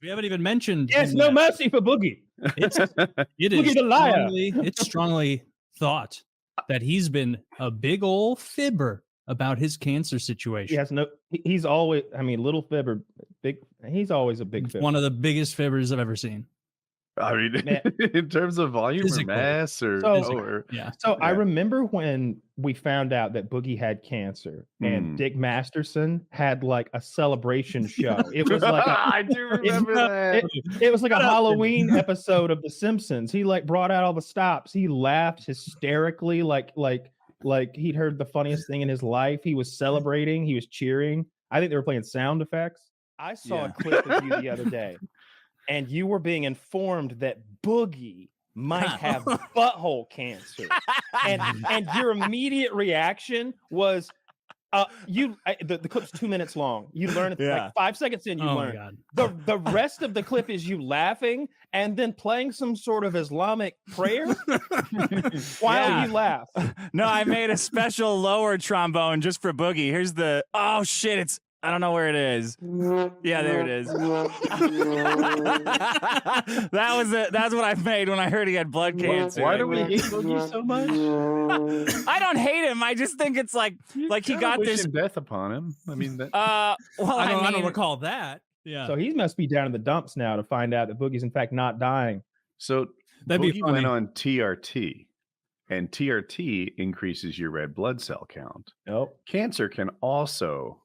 We haven't even mentioned. Yes, no mercy for Boogie. It Boogie is the liar. it's strongly thought that he's been a big old fibber about his cancer situation. He's always, little fibber, big. He's always a big fibber. One of the biggest fibbers I've ever seen. I mean, in terms of volume Physically. or mass or So I remember when we found out that Boogie had cancer and Dick Masterson had like a celebration show. It was like I do remember that. It was like a Halloween episode of The Simpsons. He like brought out all the stops. He laughed hysterically, like he'd heard the funniest thing in his life. He was celebrating. He was cheering. I think they were playing sound effects. I saw a clip of you the other day. And you were being informed that Boogie might have butthole cancer, and your immediate reaction was, the clip's 2 minutes long. You learn it like 5 seconds in. You learn. The rest of the clip is you laughing and then playing some sort of Islamic prayer while you laugh. No, I made a special lower trombone just for Boogie. Here's the shit. I don't know where it is. Yeah, there it is. That's what I made when I heard he had blood cancer. Why do we hate Boogie so much? I don't hate him. I just think it's like he got this death upon him. I mean, that... I don't recall that. Yeah. So he must be down in the dumps now to find out that Boogie's in fact not dying. So Boogie went on TRT, and TRT increases your red blood cell count. Nope. Cancer can also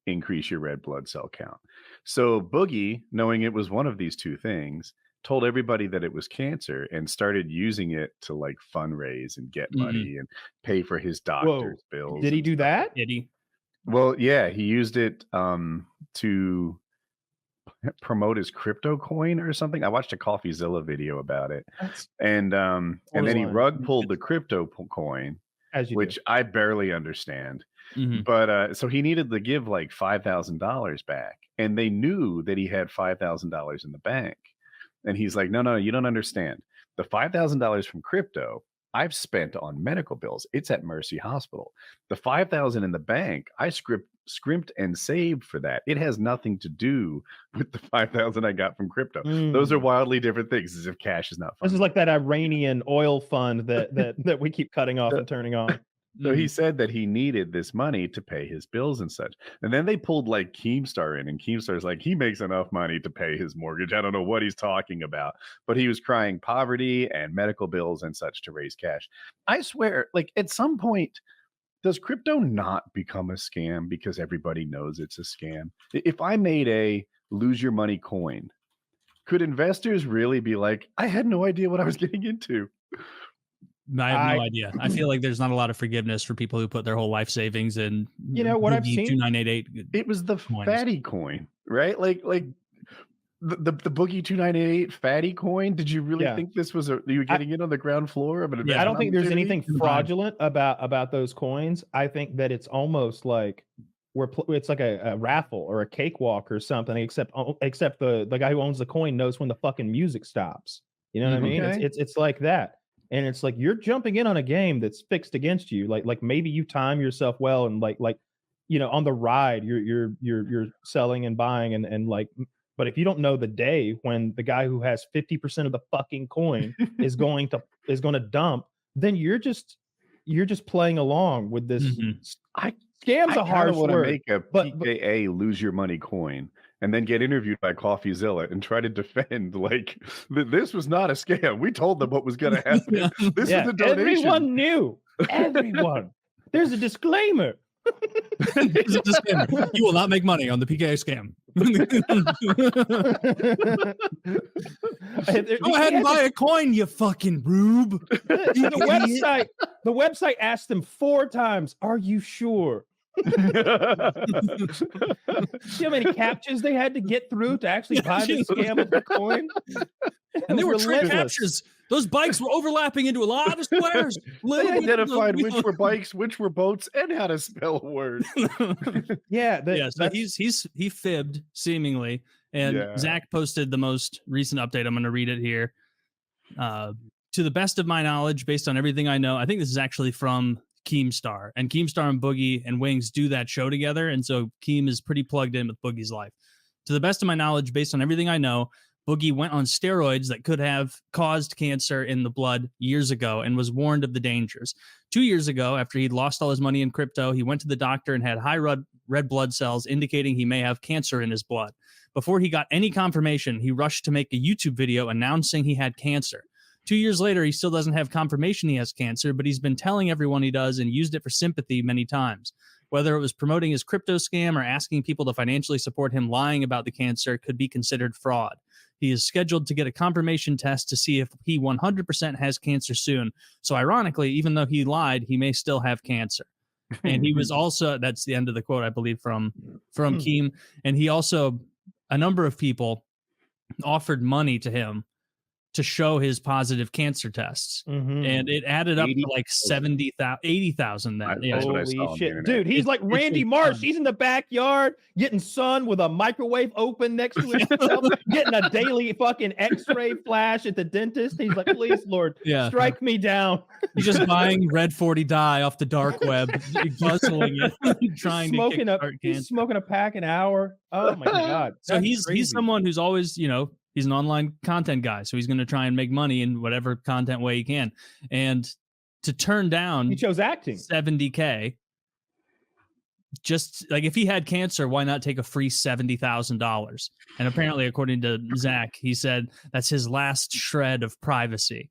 increase your red blood cell count. So Boogie, knowing it was one of these two things, told everybody that it was cancer and started using it to like fundraise and get money and pay for his doctor's bills. Did he do that? Did he? Well, yeah, he used it to promote his crypto coin or something. I watched a CoffeeZilla video about it. And then he rug pulled the crypto coin, which I barely understand. But so he needed to give like $5,000 back, and they knew that he had $5,000 in the bank. And he's like, no, you don't understand. The $5,000 from crypto I've spent on medical bills. It's at Mercy Hospital. The $5,000 in the bank, I scrimped and saved for that. It has nothing to do with the $5,000 I got from crypto. Those are wildly different things, as if cash is not fun. This is like that Iranian oil fund that we keep cutting off and turning on. So he said that he needed this money to pay his bills and such. And then they pulled like Keemstar in, and Keemstar's like, he makes enough money to pay his mortgage. I don't know what he's talking about. But he was crying poverty and medical bills and such to raise cash. I swear, like at some point, does crypto not become a scam because everybody knows it's a scam? If I made a lose your money coin, could investors really be like, I had no idea what I was getting into? I have no idea. I feel like there's not a lot of forgiveness for people who put their whole life savings in. You know what I've seen? 2988. It was the coins. fatty coin, right? Like the Boogie2988 fatty coin. Did you really think this was you were getting in on the ground floor of an? I don't think there's anything fraudulent about those coins. I think that it's almost like it's like a raffle or a cakewalk or something. Except the guy who owns the coin knows when the fucking music stops. You know what I mean? It's like that. And it's like you're jumping in on a game that's fixed against you. Like maybe you time yourself well, and like on the ride you're selling and buying and like. But if you don't know the day when the guy who has 50% of the fucking coin is going to dump, then you're just playing along with this. Scam's a hard word. Make a PKA lose your money coin and then get interviewed by CoffeeZilla and try to defend like this was not a scam. We told them what was going to happen. This is a donation. Everyone knew. Everyone. There's a disclaimer. There's a disclaimer. You will not make money on the PKA scam. Go ahead and buy a coin, you fucking rube. The website asked them 4 times, "Are you sure?" See how many captures they had to get through to actually buy the scam of the coin? And they were trick captures. Those bikes were overlapping into a lot of squares. They identified which were bikes, which were boats, and how to spell a word. So he fibbed seemingly, and Zach posted the most recent update. I'm going to read it here. To the best of my knowledge, based on everything I know, I think this is actually from Keemstar, and Keemstar and Boogie and Wings do that show together, and so Keem is pretty plugged in with Boogie's life. To the best of my knowledge, based on everything I know, Boogie went on steroids that could have caused cancer in the blood years ago and was warned of the dangers. 2 years ago, after he'd lost all his money in crypto, he went to the doctor and had high red blood cells indicating he may have cancer in his blood. Before he got any confirmation, he rushed to make a YouTube video announcing he had cancer. 2 years later, he still doesn't have confirmation he has cancer, but he's been telling everyone he does and used it for sympathy many times. Whether it was promoting his crypto scam or asking people to financially support him lying about the cancer could be considered fraud. He is scheduled to get a confirmation test to see if he 100% has cancer soon. So ironically, even though he lied, he may still have cancer. And he was also, that's the end of the quote, I believe, from Keem. And he also, a number of people offered money to him to show his positive cancer tests. And it added up to like 80,000 then. Yeah. Holy shit. Dude, he's like Randy Marsh. He's in the backyard getting sun with a microwave open next to himself, getting a daily fucking x-ray flash at the dentist. He's like, please, Lord, strike me down. He's just buying red 40 dye off the dark web, guzzling it, trying he's smoking a pack an hour. Oh my God. So he's someone who's always, he's an online content guy, so he's going to try and make money in whatever content way he can. And to turn down, he chose acting, $70K. Just like if he had cancer, why not take a free $70,000? And apparently, according to Zach, he said that's his last shred of privacy,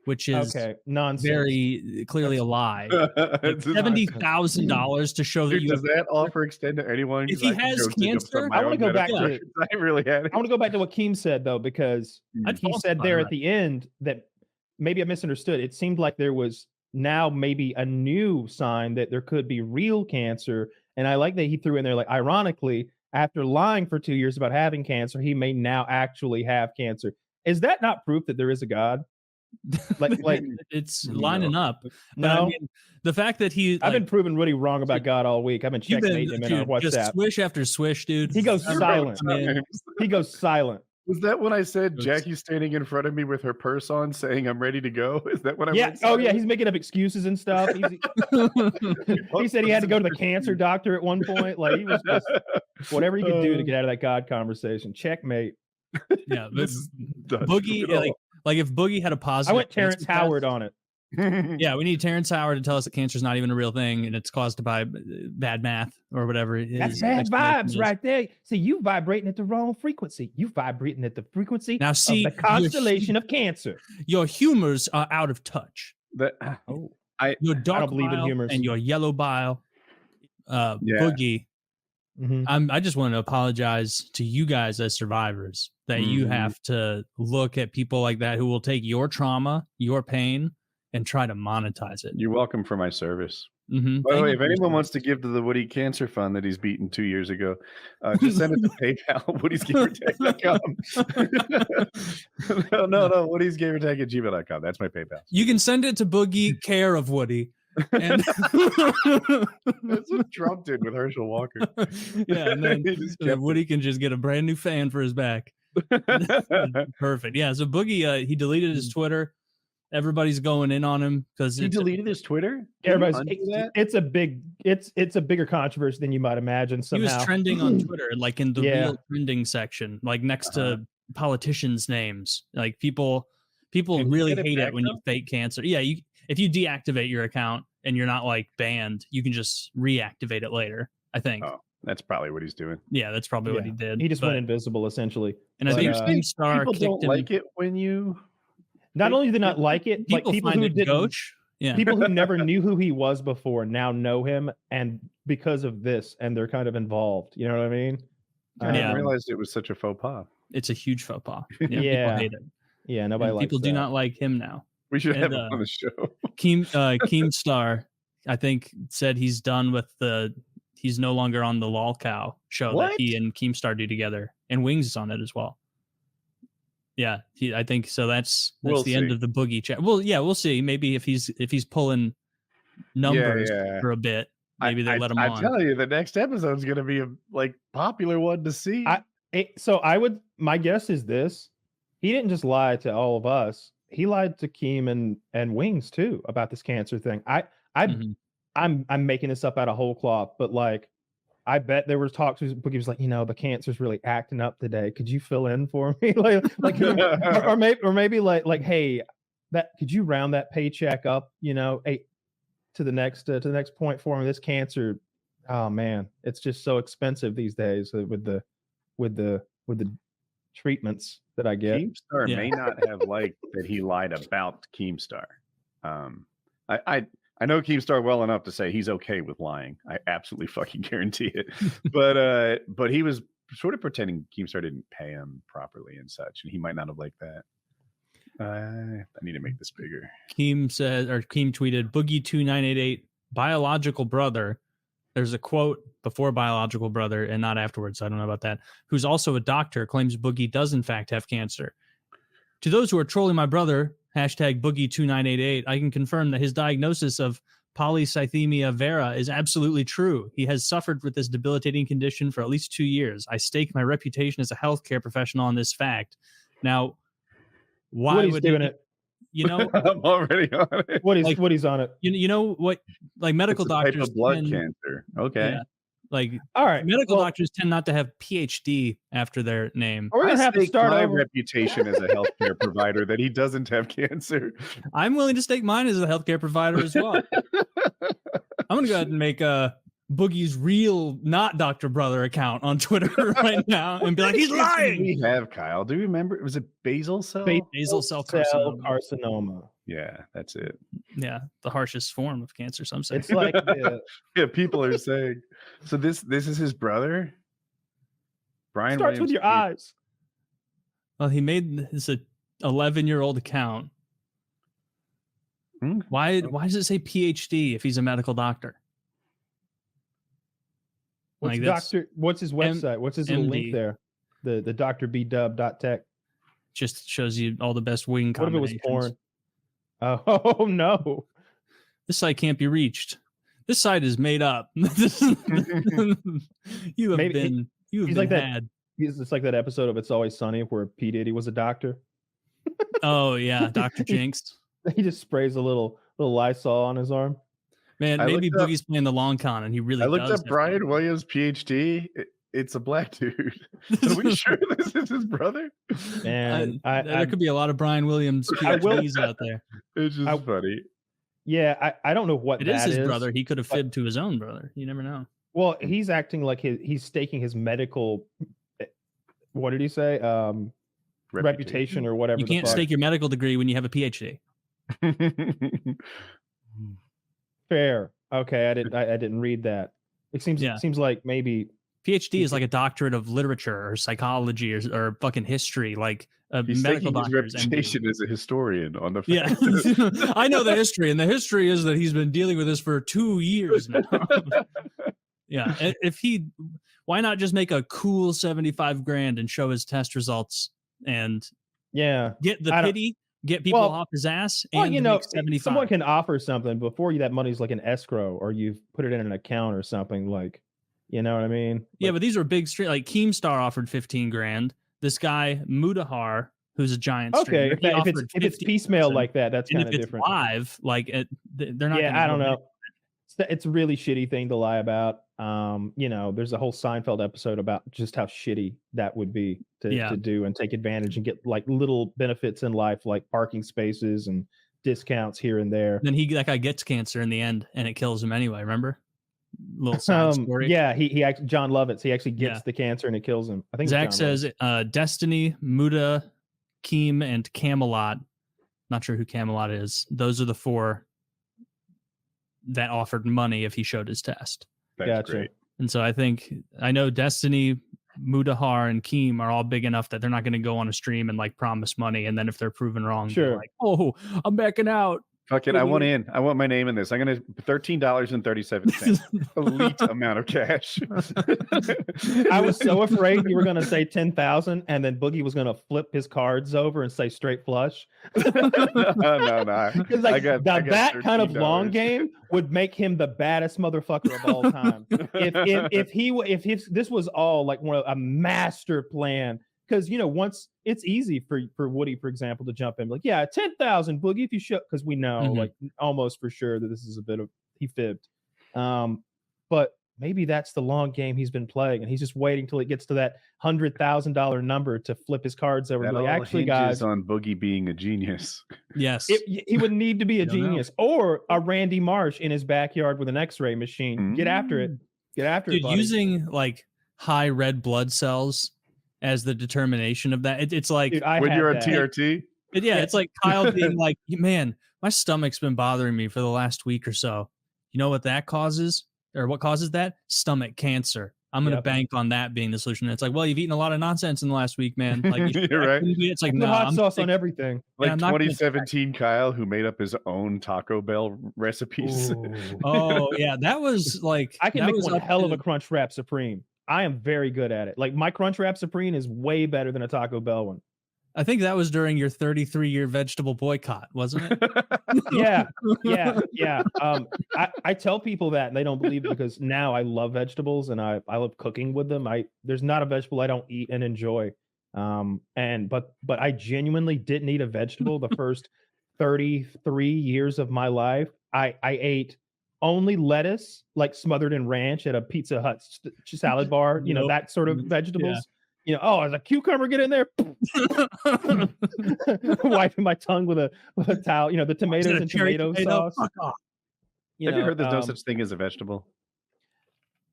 which is nonsense. Very clearly a lie. $70,000 to show that you does that offer extend to anyone? If he has cancer, I want to go back to. I really had it. I want to go back to what Keem said though, because he said there at the end that maybe I misunderstood. It seemed like there was now maybe a new sign that there could be real cancer, and I like that he threw in there, like, ironically, after lying for 2 years about having cancer, he may now actually have cancer. Is that not proof that there is a God? like it's lining up. No, I mean, the fact that I've been proving Woody wrong about God all week. I've been checkmating him in our WhatsApp. Just swish after swish, dude. He goes silent. He goes silent. Was that when I said Jackie's standing in front of me with her purse on, saying I'm ready to go? Is that when I? Yeah. Oh yeah. He's making up excuses and stuff. He said he had to go to the cancer doctor at one point. Like he was just whatever he could do to get out of that God conversation. Checkmate. Yeah. Boogie. Like if Boogie had a positive, I went Terrence Howard on it. Yeah, we need Terrence Howard to tell us that cancer is not even a real thing and it's caused by bad math or whatever it is. That's bad vibes right there. See, you vibrating at the wrong frequency. You vibrating at the frequency now, see, of the constellation of Cancer. Your humors are out of touch. Your dark bile and your yellow bile, Boogie. I just want to apologize to you guys as survivors that you have to look at people like that who will take your trauma, your pain, and try to monetize it. You're welcome for my service. By the way, if anyone wants to give to the Woody Cancer Fund that he's beaten 2 years ago, just send it to PayPal, WoodysGamertag.com. no, WoodysGamertag@gmail.com. That's my PayPal. You can send it to Boogie, care of Woody. And that's what Trump did with Herschel Walker. Yeah, and then Woody can just get a brand new fan for his back. Perfect. Yeah, so Boogie, he deleted his Twitter. Everybody's going in on him because he deleted his Twitter. It's a bigger controversy than you might imagine. Somehow he was trending on Twitter, like in the real trending section, like next to politicians' names. Like people really hate it when you fake cancer. Yeah, if you deactivate your account and you're not like banned, you can just reactivate it later, I think. Oh, that's probably what he's doing. Yeah, that's probably what he did. He just went invisible, essentially. And I think Keemstar people don't like it when you. Not only do they not like it, people like people find who it didn't, gauche. Yeah. People who never knew who he was before now know him, and because of this, and they're kind of involved. You know what I mean? I didn't realize it was such a faux pas. It's a huge faux pas. Yeah, people hate it. Yeah, nobody likes people do not like him now. We should have him on the show. Keemstar, I think, said he's done with he's no longer on the Lol Cow show that he and Keemstar do together, and Wings is on it as well. Yeah, I think so. That's the end of the Boogie chat. Well, yeah, we'll see. Maybe if he's pulling numbers for a bit, maybe they let him on. I tell you, the next episode is going to be a popular one to see. My guess is this: he didn't just lie to all of us. He lied to Keem and Wings too about this cancer thing. I'm making this up out of whole cloth, but I bet there was talks. Boogie was like, the cancer's really acting up today. Could you fill in for me? or maybe like, hey, could you round that paycheck up? To the next point for me. This cancer, oh man, it's just so expensive these days with the treatments that I get. Keemstar may not have liked that he lied about Keemstar. I know Keemstar well enough to say he's okay with lying. I absolutely fucking guarantee it. But he was sort of pretending Keemstar didn't pay him properly and such, and he might not have liked that. I need to make this bigger. Keem tweeted, Boogie2988, biological brother. There's a quote before biological brother and not afterwards. So I don't know about that. Who's also a doctor, claims Boogie does in fact have cancer. To those who are trolling my brother, hashtag Boogie2988, I can confirm that his diagnosis of polycythemia vera is absolutely true. He has suffered with this debilitating condition for at least 2 years. I stake my reputation as a healthcare professional on this fact. Now, why Woody's would doing it? I'm already on it. Woody's on it. You know what? Like medical doctors, type of blood cancer. Okay. Yeah, like all right. Medical doctors tend not to have PhD after their name. We're gonna have to start my over. reputation as a healthcare provider that he doesn't have cancer. I'm willing to stake mine as a healthcare provider as well. I'm gonna go ahead and make Boogie's real not Dr. Brother account on Twitter right now and be like, he's lying. We have Kyle. Do you remember? Was it basal cell? Basal cell carcinoma. Yeah, that's it. Yeah, the harshest form of cancer. Some say it's like yeah, people are saying. So this is his brother. Brian starts Williams with your eyes. Well, he made this a 11-year-old account. Why does it say PhD if he's a medical doctor? What's his website? What's his little link there? The drbdub.tech. Just shows you all the best wing combinations. What if it was porn? Oh no. This site can't be reached. This site is made up. You have been had. It's like that episode of It's Always Sunny where P. Diddy was a doctor. Oh yeah, Dr. Jinx. He just sprays a little Lysol on his arm. Man, maybe Boogie's playing the long con and he really does. I looked up Brian Williams, PhD. It's a black dude. Are we sure this is his brother? And there could be a lot of Brian Williams PhDs out there. It's just funny. Yeah, I don't know what it is. His brother. He could have fibbed to his own brother. You never know. Well, he's acting like he's staking his medical. What did he say? Reputation or whatever. You can't stake your medical degree when you have a PhD. Fair. Okay, I didn't read that. It seems like maybe PhD is like a doctorate of literature or psychology or fucking history, like a medical doctor's reputation as a historian on the I know the history, and the history is that he's been dealing with this for 2 years now. Yeah, why not just make a cool $75,000 and show his test results and get the pity, get people off his ass, and make 75. Someone can offer something before that money's like an escrow or you've put it in an account or something like. You know what I mean? Yeah, but these are big stream. Like Keemstar offered $15,000. This guy Mudahar, who's a giant streamer, if it's piecemeal like that, that's kind of different. Live, like they're not. Yeah, I don't know. It's a really shitty thing to lie about. There's a whole Seinfeld episode about just how shitty that would be to do and take advantage and get like little benefits in life, like parking spaces and discounts here and there. Then that guy gets cancer in the end, and it kills him anyway. Remember? Little side story. Yeah, he actually John Lovitz. He actually gets the cancer and it kills him. I think Zach says Destiny, Muda, Keem, and Camelot. Not sure who Camelot is. Those are the 4 that offered money if he showed his test. That's great. And so I know Destiny, Mudahar, and Keem are all big enough that they're not going to go on a stream and like promise money, and then if they're proven wrong, they're like, oh, I'm backing out. Fuck it, I want in. I want my name in this. I'm gonna $13.37. Elite amount of cash. I was so afraid you were gonna say 10,000, and then Boogie was gonna flip his cards over and say straight flush. No. Because that kind of long game would make him the baddest motherfucker of all time. If this was all like a master plan. Because once it's easy for Woody, for example, to jump in like, 10,000 Boogie if you show, because we know like almost for sure that this is a bit of he fibbed. But maybe that's the long game he's been playing, and he's just waiting till it gets to that $100,000 number to flip his cards over. That Like, all actually, hinges guys, on Boogie being a genius. Yes, he would need to be a genius or a Randy Marsh in his backyard with an X-ray machine. Get after it. Get after it, buddy. Using like high red blood cells as the determination of that. It's like, Dude, When you're on TRT, it's like Kyle being like, man, my stomach's been bothering me for the last week or so. You know what that causes, or what causes that? Stomach cancer. I'm going to bank on that being the solution. It's like, well, you've eaten a lot of nonsense in the last week, man. Like, you're right. It's like, Put no, hot sauce on everything. Like I'm not gonna 2017 Kyle, who made up his own Taco Bell recipes. Oh yeah, that was like I can that make was one up hell of to- a Crunch Wrap Supreme. I am very good at it. Like my Crunch Wrap Supreme is way better than a Taco Bell one. I think that was during your 33-year vegetable boycott, wasn't it? Yeah. I tell people that and they don't believe it because now I love vegetables and I love cooking with them. There's not a vegetable I don't eat and enjoy. But I genuinely didn't eat a vegetable the first 33 years of my life. I ate only lettuce, like smothered in ranch at a Pizza Hut salad bar, you know, that sort of vegetables. Yeah. You know, as a cucumber get in there, wiping my tongue with a towel. You know, the tomatoes and tomato sauce. Have you heard there's no such thing as a vegetable?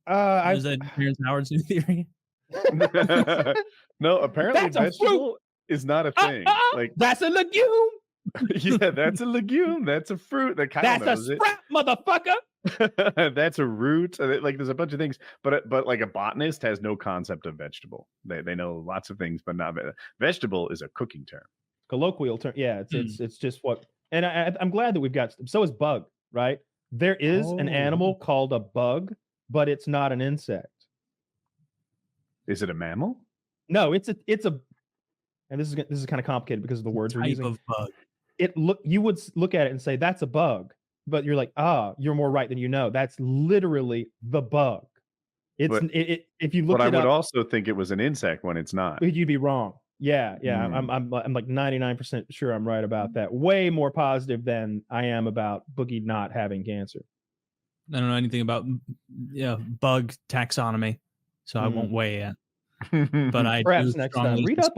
Is that Terrence Howard's new theory? No, apparently vegetable is not a thing. Like that's a legume. Yeah, that's a legume. That's a fruit. That kind that's a sprout, motherfucker. That's a root. Like there's a bunch of things, but like a botanist has no concept of vegetable. They know lots of things, but not vegetable is a cooking term, colloquial term. Yeah, it's just what. And I'm glad that we've got. So is bug, right? There is an animal called a bug, but it's not an insect. Is it a mammal? No, it's a. And this is kind of complicated because of the words we're using. Of bug. You would look at it and say that's a bug. But you're like, you're more right than you know. That's literally the bug. If you look it up, but I would also think it was an insect when it's not. You'd be wrong. Yeah. I'm like 99% sure I'm right about that. Way more positive than I am about Boogie not having cancer. I don't know anything about bug taxonomy, so I won't weigh in. But I perhaps next time read up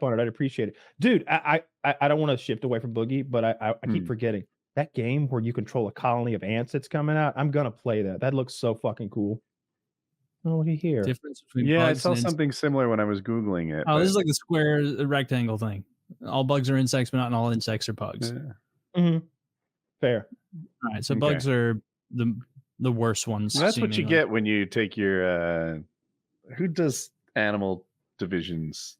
on it. I'd appreciate it, dude. I don't want to shift away from Boogie, but I keep forgetting. That game where you control a colony of ants that's coming out, I'm gonna play that. That looks so fucking cool. Oh, what do you hear? Difference between I saw something similar when I was Googling it. Oh, this is like the square rectangle thing. All bugs are insects, but not all insects are bugs. Yeah. Fair. All right, so bugs are the worst ones. Well, that's what you get when you take your who does animal divisions?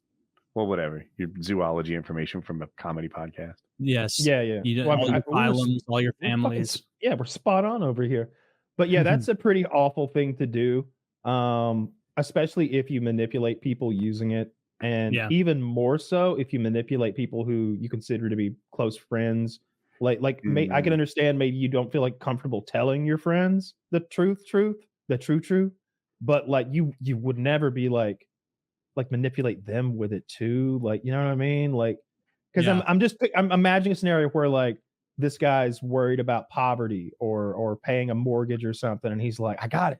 Well, whatever. Your zoology information from a comedy podcast. Yes. Yeah. You all your phylums, all your families. We're spot on over here. But yeah, that's a pretty awful thing to do. Especially if you manipulate people using it. And even more so if you manipulate people who you consider to be close friends. I can understand maybe you don't feel like comfortable telling your friends the truth, the true. But like you would never be like manipulate them with it too. Like, you know what I mean? Like, because I'm imagining a scenario where like this guy's worried about poverty or paying a mortgage or something, and he's like, I got it.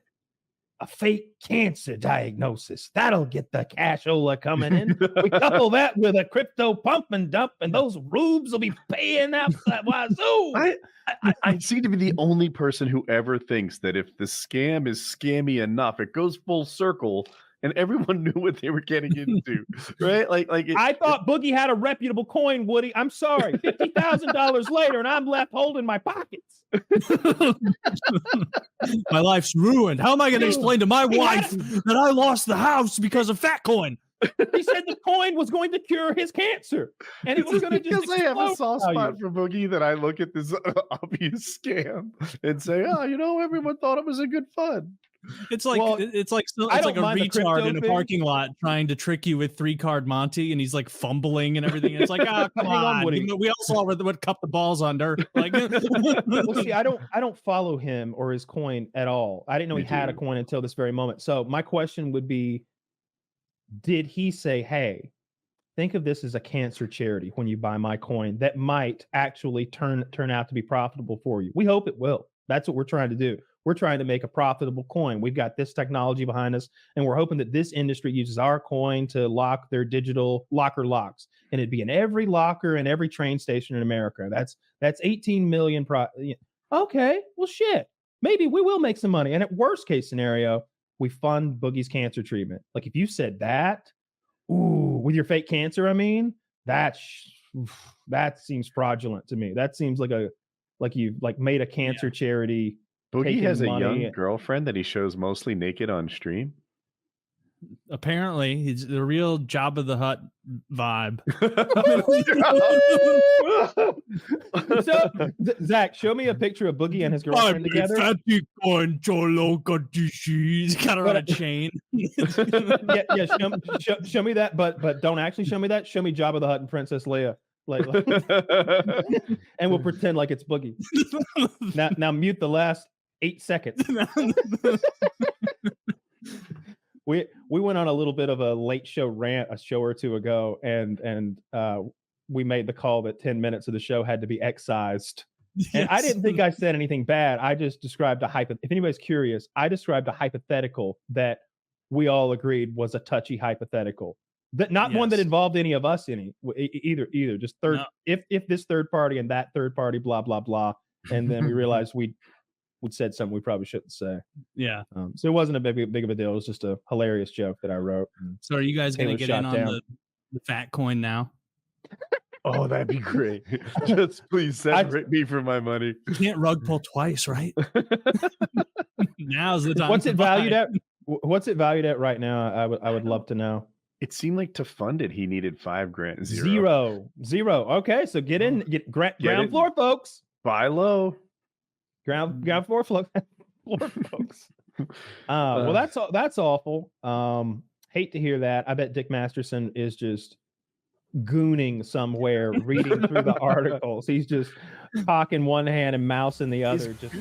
A fake cancer diagnosis. That'll get the cashola coming in. We couple that with a crypto pump and dump, and those rubes will be paying out that wazoo. I seem to be the only person who ever thinks that if the scam is scammy enough, it goes full circle and everyone knew what they were getting into, right? I thought Boogie had a reputable coin, Woody. I'm sorry, $50,000 later, and I'm left holding my pockets. My life's ruined. How am I going to explain to my wife that I lost the house because of fat coin? He said the coin was going to cure his cancer, and it was going to just because I have a soft spot for Boogie that I look at this obvious scam and say, everyone thought it was a good fun. It's like a retard in a parking lot trying to trick you with 3-card Monty, and he's like fumbling and everything. It's like, come on, we all saw what cup the ball's under. Like, well, see, I don't follow him or his coin at all. I didn't know he had a coin until this very moment. So my question would be, did he say, hey, think of this as a cancer charity when you buy my coin that might actually turn out to be profitable for you? We hope it will. That's what we're trying to do. We're trying to make a profitable coin. We've got this technology behind us, and we're hoping that this industry uses our coin to lock their digital locker locks, and it'd be in every locker and every train station in America. That's 18 million. Okay, well, shit. Maybe we will make some money. And at worst case scenario, we fund Boogie's cancer treatment. Like if you said that, with your fake cancer, I mean, that seems fraudulent to me. That seems like you've made a cancer charity. Boogie has a young girlfriend that he shows mostly naked on stream. Apparently, he's the real Jabba the Hutt vibe. So, Zach, show me a picture of Boogie and his girlfriend together. He's got her on a chain. Yeah. Show me that, but don't actually show me that. Show me Jabba the Hutt and Princess Leia. Like, and we'll pretend like it's Boogie. Now mute the last 8 seconds. We went on a little bit of a late show rant a show or two ago, and we made the call that 10 minutes of the show had to be excised. Yes. And I didn't think I said anything bad. I just described if anybody's curious, I described a hypothetical that we all agreed was a touchy hypothetical. That one that involved any of us either. Just if this third party and that third party, blah blah blah, and then we realized we'd said something we probably shouldn't say. Yeah. So it wasn't a big of a deal. It was just a hilarious joke that I wrote. So are you guys going to get in on the fat coin now? Oh, that'd be great. Just please separate me from my money. You can't rug pull twice, right? Now's the time. What's it valued at? What's it valued at right now? I would love to know. It seemed like to fund it, he needed $5,000. Zero. Okay, so get ground floor, folks. Buy low. Ground floor, folks. Well, that's awful. Hate to hear that. I bet Dick Masterson is just gooning somewhere, reading through the articles. He's just cock in one hand and mouse in the other. Just